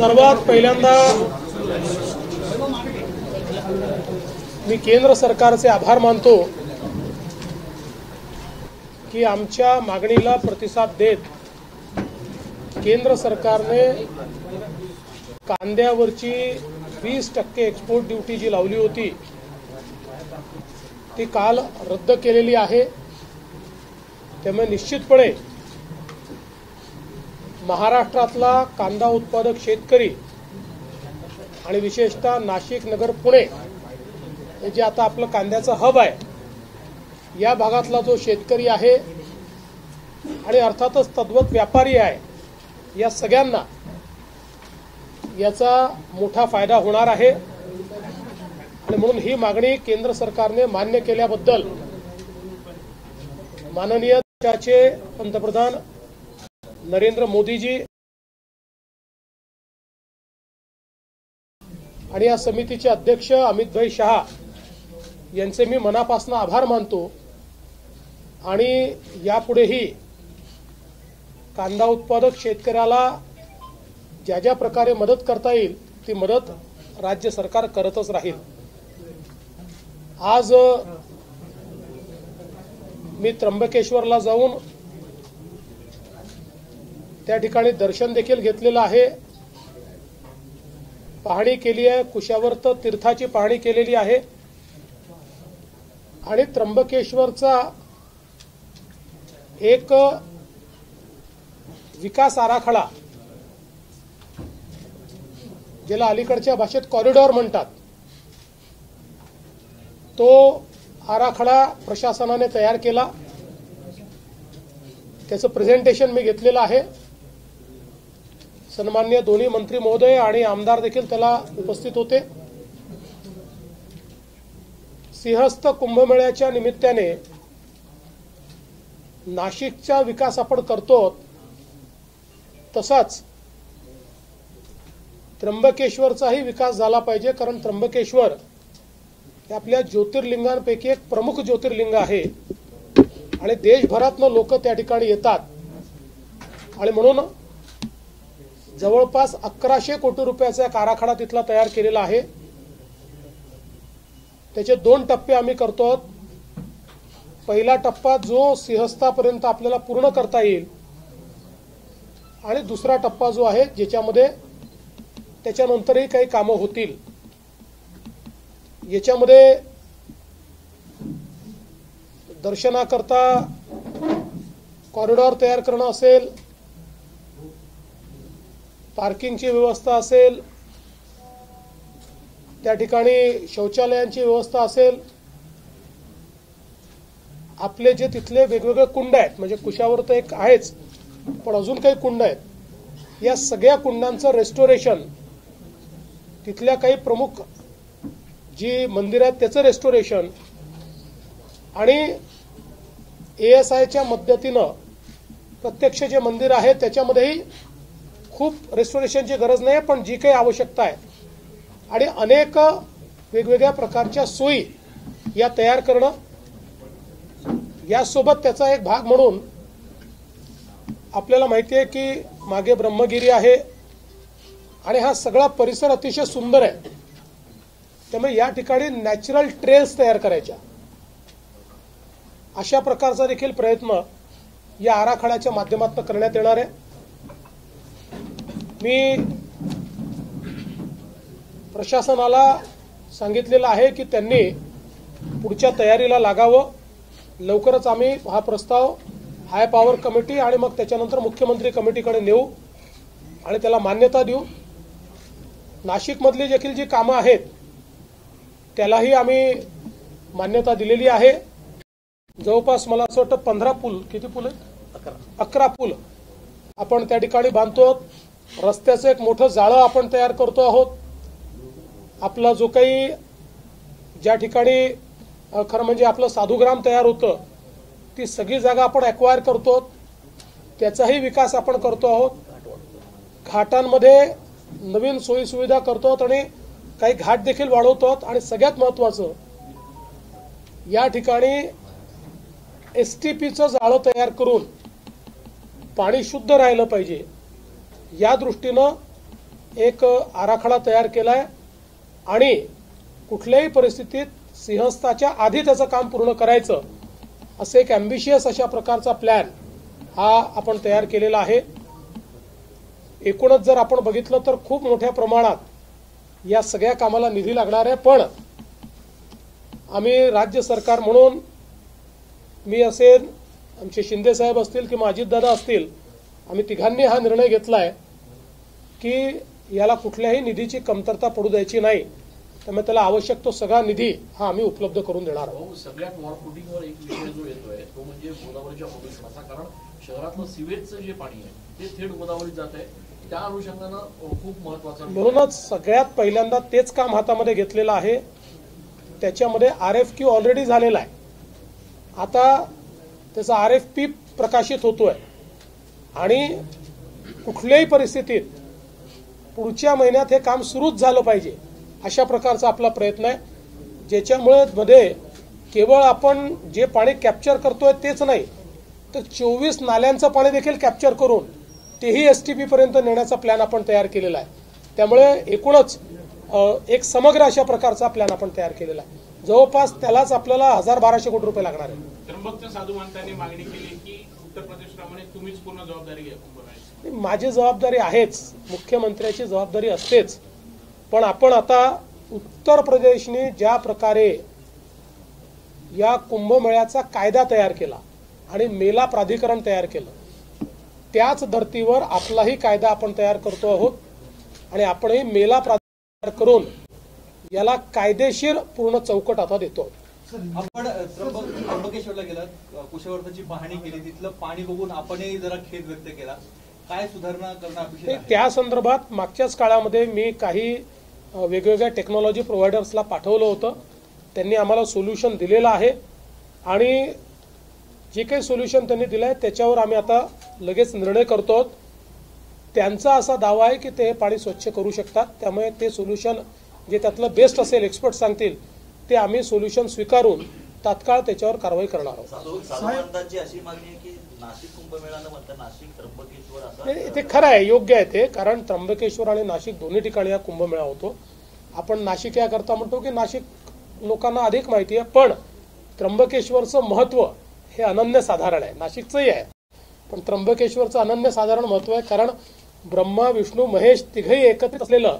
सर्वात पहिल्यांदा मी केंद्र सरकारचे आभार मानतो की आमच्या मागणीला प्रतिसाद देत केंद्र सरकारने कांद्यावरची 20% एक्सपोर्ट ड्यूटी जी लावली होती ती काल रद्द केलेली आहे। त्यामुळे निश्चितपणे महाराष्ट्रातला कांदा उत्पादक शेतकरी आणि विशेषतः नाशिक, नगर, पुणे हे जे आता आपलं कांद्याचं हब आहे या भागातला जो शेतकरी आहे आणि अर्थातच तद्वत व्यापारी आहे, या सगळ्यांना याचा मोठा फायदा होणार आहे। आणि म्हणून ही मागणी केंद्र सरकारने मान्य केल्याबद्दल माननीय देशाचे पंतप्रधान नरेंद्र मोदीजी आणि या समितीचे अध्यक्ष अमित भाई शहा यांचे मी मनापासून आभार मानतो। आणि यापुढेही कांदा उत्पादक शेतकऱ्याला ज्या ज्या प्रकारे मदत करता येईल ती मदत राज्य सरकार करतच राहील। आज मी त्र्यंबकेश्वरला जाऊन त्या ठिकाणी दर्शन देखील घेतलेलं आहे, पाहणी केली आहे, कुशावर्त तीर्थाची पाहणी केलेली आहे। आणि त्र्यंबकेश्वरचा एक विकास आराखडा ज्याला अलीकडच्या भाषेत कॉरिडॉर म्हणतात, तो आराखडा प्रशासनाने तयार केला। त्याचं प्रेझेंटेशन मी घेतलेलं आहे। सन्माननीय दोन्ही मंत्री महोदय आणि आमदार देखील त्याला उपस्थित होते। सिंहस्थ कुंभमेळ्याच्या निमित्ताने नाशिकचा विकास आपण करतो, तसाच त्र्यंबकेश्वरचाही विकास झाला पाहिजे, कारण त्र्यंबकेश्वर हे आपल्या ज्योतिर्लिंगांपैकी एक प्रमुख ज्योतिर्लिंग आहे आणि देशभरातून लोक त्या ठिकाणी येतात। आणि म्हणून जवळपास 1100 कोटी रुपयाचा एक आराखडा तिथला तयार केलेला आहे। त्याचे 2 टप्पे आम्ही करतो। पहिला टप्पा जो सिंहस्थापर्यंत आपल्याला पूर्ण करता येईल आणि दुसरा टप्पा जो आहे ज्याच्यामध्ये त्याच्यानंतरही काही कामं होतील। याच्यामध्ये दर्शनाकरता कॉरिडॉर तयार करणं असेल, पार्किंगची व्यवस्था असेल, त्या ठिकाणी शौचालयांची व्यवस्था असेल, आपले जे तिथले वेगवेगळे कुंड आहेत, म्हणजे कुशावर्त एक आहेच पण अजून काही कुंड आहेत, या सगळ्या कुंडांचं रेस्टोरेशन, तिथल्या काही प्रमुख जी मंदिर आहेत त्याचं रेस्टोरेशन आणि ASIच्या मदतीनं प्रत्यक्ष जे मंदिर आहे त्याच्यामध्येही खूप रेस्टोरेशनची गरज नाही, पण जी काही आवश्यकता आहे आणि अनेक वेगवेगळ्या प्रकारच्या सोयी या तयार करणं, यासोबत त्याचा एक भाग म्हणून आपल्याला माहिती आहे की मागे ब्रह्मगिरी आहे आणि हा सगळा परिसर अतिशय सुंदर आहे। त्यामुळे या ठिकाणी नॅचरल ट्रेल्स तयार करायच्या, अशा प्रकारचा देखील प्रयत्न या आराखड्याच्या माध्यमातून करण्यात येणार आहे। मी प्रशासनाला सांगितलेलं आहे की त्यांनी पुढच्या तयारीला लागावं। लवकरच आम्ही हा प्रस्ताव हाय पॉवर कमिटी आणि मग त्याच्यानंतर मुख्यमंत्री कमिटीकडे नेऊ आणि त्याला मान्यता देऊ। नाशिकमधली देखील जी कामं आहेत त्यालाही आम्ही मान्यता दिलेली आहे। जवळपास मला असं वाटतं 15 पूल, किती पूल आहेत? 11 पूल आपण त्या ठिकाणी बांधतो। रस्त्याचं एक मोठं जाळं आपण तयार करतो आहोत। आपला जो काही ज्या ठिकाणी खरं म्हणजे आपलं साधुग्राम तयार होतं ती सगळी जागा आपण ॲक्वायर करतो, त्याचाही विकास आपण करतो आहोत। घाटांमध्ये नवीन सोयी सुविधा करतो आणि काही घाट देखील वाढवतो। आणि सगळ्यात महत्त्वाचं या ठिकाणी STPचं जाळं तयार करून पाणी शुद्ध राहिलं पाहिजे या दृष्टीनं एक आराखडा तयार केलाय आणि कुठल्याही परिस्थितीत सिंहस्थाच्या आधी त्याचं काम पूर्ण करायचं असं एक ॲम्बिशियस अशा प्रकारचा प्लॅन हा आपण तयार केलेला आहे. एकूणच जर आपण बघितलं तर खूप मोठ्या प्रमाणात या सगळ्या कामाला निधी लागणार आहे. पण आम्ही राज्य सरकार म्हणून मी असेल, आमचे शिंदे साहेब असतील किंवा अजितदादा असतील, आम्ही तिघांनी हा निर्णय घेतलाय की याला कुठल्याही निधीची कमतरता पडू द्यायची नाही. त्यामुळे त्याला आवश्यक तो सगळा निधी हा आम्ही उपलब्ध करून देणार आहोत. सगळ्यात वॉरफुटिंगवर एक विषय जो येतोय तो म्हणजे गोदावरीच्या प्रदूषणाचा. कारण शहरातलं सिवेजचं जे पाणी आहे ते थेट गोदावरीत जात आहे. त्या अनुषंगानं खूप महत्वाचं म्हणूनच सगळ्यात पहिल्यांदा तेच काम हातामध्ये घेतलेलं आहे. त्याच्यामध्ये RFQ ऑलरेडी झालेला आहे. आता त्याचा RFP प्रकाशित होतोय आणि कुठल्याही परिस्थितीत पुढच्या महिन्यात हे काम सुरूच झालं पाहिजे अशा प्रकारचा आपला प्रयत्न आहे. ज्याच्यामुळे मध्ये केवळ आपण जे पाणी कॅप्चर करतोय तेच नाही तर 24 नाल्यांचं पाणी देखील कॅप्चर करून तेही STP पर्यंत नेण्याचा प्लॅन आपण तयार केलेला आहे. त्यामुळे एकूणच एक समग्र अशा प्रकारचा प्लॅन आपण तयार केलेला आहे. जवळपास त्यालाच आपल्याला 1200 कोटी रुपये लागणार आहे. त्र्यंबकच्या साधू महंतांनी मागणी केली की उत्तर प्रदेशप्रमाणे तुम्हीच पूर्ण जबाबदारी घ्या कुंभमेळ्याची. माझी जबाबदारी आहेच, मुख्यमंत्र्याची जबाबदारी असतेच. पण आपण आता उत्तर प्रदेशने ज्या प्रकारे या कुंभमेळ्याचा कायदा तयार केला आणि मेला प्राधिकरण तयार केलं त्याच धर्तीवर आपलाही कायदा आपण तयार करतो आहोत आणि आपणही मेला प्राधिकरण करून याला कायदेशीर पूर्ण चौकट आता देतो. आपण त्र्यंबकेश्वरला गेलात, कुशवर्धनची पाहणी केली, तिथलं पाणी बघून आपणही जरा खेद व्यक्त केला. काय सुधारणा करणं अपेक्षित आहे? त्या संदर्भात मागच्याच काळामध्ये मी काही वेगवेगळ्या टेक्नॉलॉजी प्रोव्हायडर्सला पाठवलं होतं. त्यांनी आम्हाला सोल्युशन दिलेलं आहे आणि जे काही सोल्युशन त्यांनी दिलं आहे त्याच्यावर आम्ही आता लगेच निर्णय करतो आहोत. त्यांचा असा दावा आहे की ते पाणी स्वच्छ करू शकतात. त्यामुळे ते सोल्युशन जे त्यातलं बेस्ट असेल, एक्सपर्ट सांगतील ते आम्ही सोल्युशन स्वीकारून तात्काळ त्याच्यावर कारवाई करणार आहोत. साधूंची अशी मागणी आहे की नाशिक कुंभमेळा न म्हणता नाशिक त्र्यंबकेश्वर असं. ते खरं आहे, योग्य आहे ते. कारण त्र्यंबकेश्वर आणि नाशिक दोन्ही ठिकाणी हा कुंभमेळा होतो. आपण नाशिक याकरता म्हणतो की नाशिक लोकांना अधिक माहिती आहे, पण त्र्यंबकेश्वरचं महत्व हे अनन्यसाधारण आहे. नाशिकचंही आहे पण त्र्यंबकेश्वरचं अनन्यसाधारण महत्व आहे. कारण ब्रह्मा विष्णू महेश तिघही एकत्रित असलेलं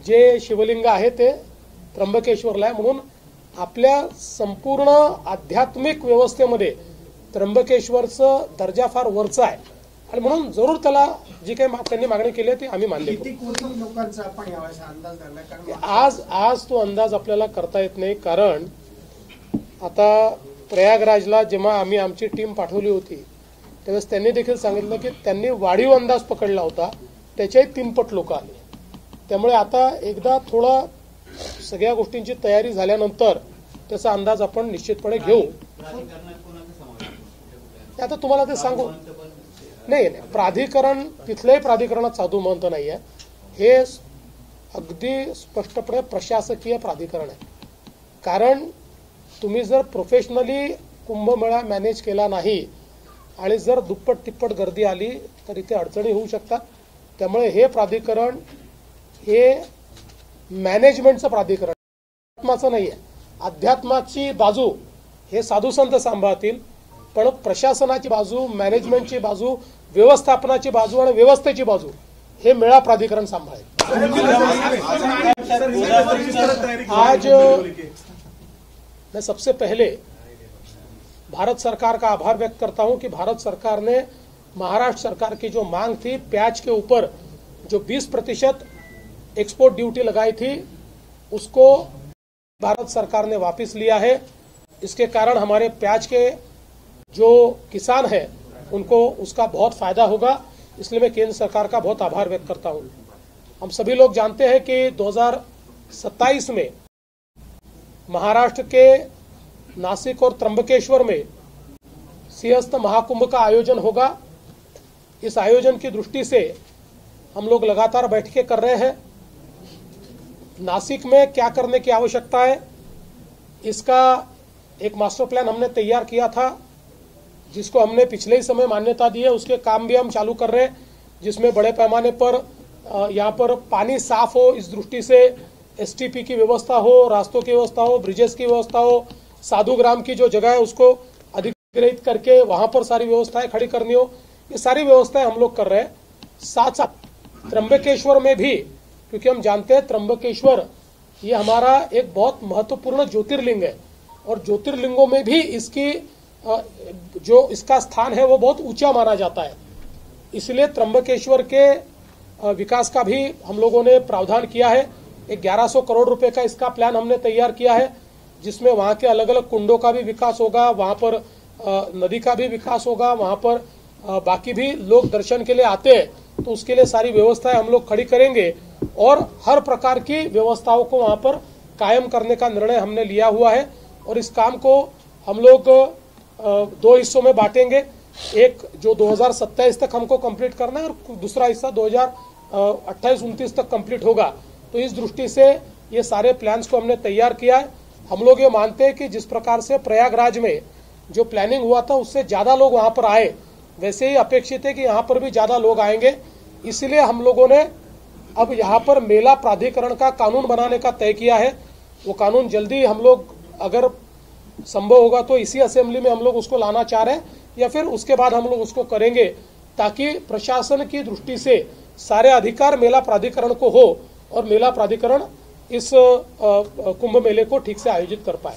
जे शिवलिंग आहे ते त्र्यंबकेश्वरला आहे. म्हणून आपल्या संपूर्ण आध्यात्मिक व्यवस्थेमध्ये त्र्यंबकेश्वरचं दर्जा फार वरचा आहे आणि म्हणून जरूर त्याला जी काही त्यांनी मागणी केली आहे ती आम्ही मान्य करू. किती कोटी लोकांचा आपण यावेळेस अंदाज धरलाय? कारण आज तो अंदाज आपल्याला करता येत नाही. कारण आता प्रयागराजला जेव्हा आम्ही आमची टीम पाठवली होती त्यावेळेस त्यांनी देखील सांगितलं की त्यांनी वाढीव अंदाज पकडला होता, त्याच्याही 3 पट लोक आले. त्यामुळे आता एकदा थोडा सगळ्या गोष्टींची तयारी झाल्यानंतर त्याचा अंदाज आपण निश्चितपणे घेऊ. आता तुम्हाला ते सांगू नाही, प्राधिकरण तिथल्याही प्राधिकरणात साधू महंत नाही आहे. हे अगदी स्पष्टपणे प्रशासकीय प्राधिकरण आहे. कारण तुम्ही जर प्रोफेशनली कुंभमेळा मॅनेज केला नाही आणि जर दुप्पट तिप्पट गर्दी आली तर इथे अडचणी होऊ शकतात. त्यामुळे हे प्राधिकरण हे मॅनेजमेंटचं प्राधिकरण, अध्यात्माचं नाही आहे. अध्यात्माची बाजू हे साधू संत सांभाळतील, पण प्रशासनाची बाजू, मॅनेजमेंटची बाजू, व्यवस्थापनाची बाजू आणि व्यवस्थेची बाजू हे मेळा प्राधिकरण सांभाळेल. आज मैं सबसे पहले भारत सरकार का आभार व्यक्त करता हूं कि भारत सरकार ने महाराष्ट्र सरकार की जो मांग थी प्याज के ऊपर जो 20% एक्सपोर्ट ड्यूटी लगाई थी उसको भारत सरकार ने वापस लिया है. इसके कारण हमारे प्याज के जो किसान हैं उनको उसका बहुत फायदा होगा. इसलिए मैं केंद्र सरकार का बहुत आभार व्यक्त करता हूं. हम सभी लोग जानते हैं कि 2027 में महाराष्ट्र के नासिक और त्र्यंबकेश्वर में सिंहस्थ महाकुंभ का आयोजन होगा. इस आयोजन की दृष्टि से हम लोग लगातार बैठकें कर रहे हैं. नासिक में क्या करने की आवश्यकता है इसका एक मास्टर प्लान हमने तैयार किया था जिसको हमने पिछले ही समय मान्यता दी है. उसके काम भी हम चालू कर रहे हैं जिसमें बड़े पैमाने पर यहाँ पर पानी साफ हो, इस दृष्टि से एसटीपी की व्यवस्था हो, रास्तों की व्यवस्था हो, ब्रिजेस की व्यवस्था हो, साधुग्राम की जो जगह है उसको अधिग्रहित करके वहां पर सारी व्यवस्थाएं खड़ी करनी हो, ये सारी व्यवस्थाएं हम लोग कर रहे हैं। साथ साथ त्र्यंबकेश्वर में भी, क्योंकि हम जानते हैं त्र्यंबकेश्वर ये हमारा एक बहुत महत्वपूर्ण ज्योतिर्लिंग है और ज्योतिर्लिंगों में भी इसकी जो इसका स्थान है वो बहुत ऊंचा माना जाता है। इसलिए त्र्यंबकेश्वर के विकास का भी हम लोगों ने प्रावधान किया है। 1100 करोड़ रुपए का इसका प्लान हमने तैयार किया है, जिसमें वहां के अलग अलग कुंडों का भी विकास होगा, वहां पर नदी का भी विकास होगा, वहां पर बाकी भी लोग दर्शन के लिए आते हैं तो उसके लिए सारी व्यवस्थाएं हम लोग खड़ी करेंगे और हर प्रकार की व्यवस्थाओं को वहां पर कायम करने का निर्णय हमने लिया हुआ है। और इस काम को हम लोग 2 हिस्सों में बांटेंगे, एक जो 2027 तक हमको कंप्लीट करना है और दूसरा हिस्सा 2028-29 तक कंप्लीट होगा। तो इस दृष्टि से ये सारे प्लान्स को हमने तैयार किया है। हम लोग ये मानते हैं कि जिस प्रकार से प्रयागराज में जो प्लानिंग हुआ था उससे ज्यादा लोग वहां पर आए, वैसे ही अपेक्षित है कि यहाँ पर भी ज्यादा लोग आएंगे। इसलिए हम लोगों ने अब यहाँ पर मेला प्राधिकरण का कानून बनाने का तय किया है। वो कानून जल्दी हम लोग अगर संभव होगा तो इसी असेंबली में हम लोग उसको लाना चाह रहे हैं या फिर उसके बाद हम लोग उसको करेंगे, ताकि प्रशासन की दृष्टि से सारे अधिकार मेला प्राधिकरण को हो और मेला प्राधिकरण इस कुंभ मेले को ठीक से आयोजित कर पाए।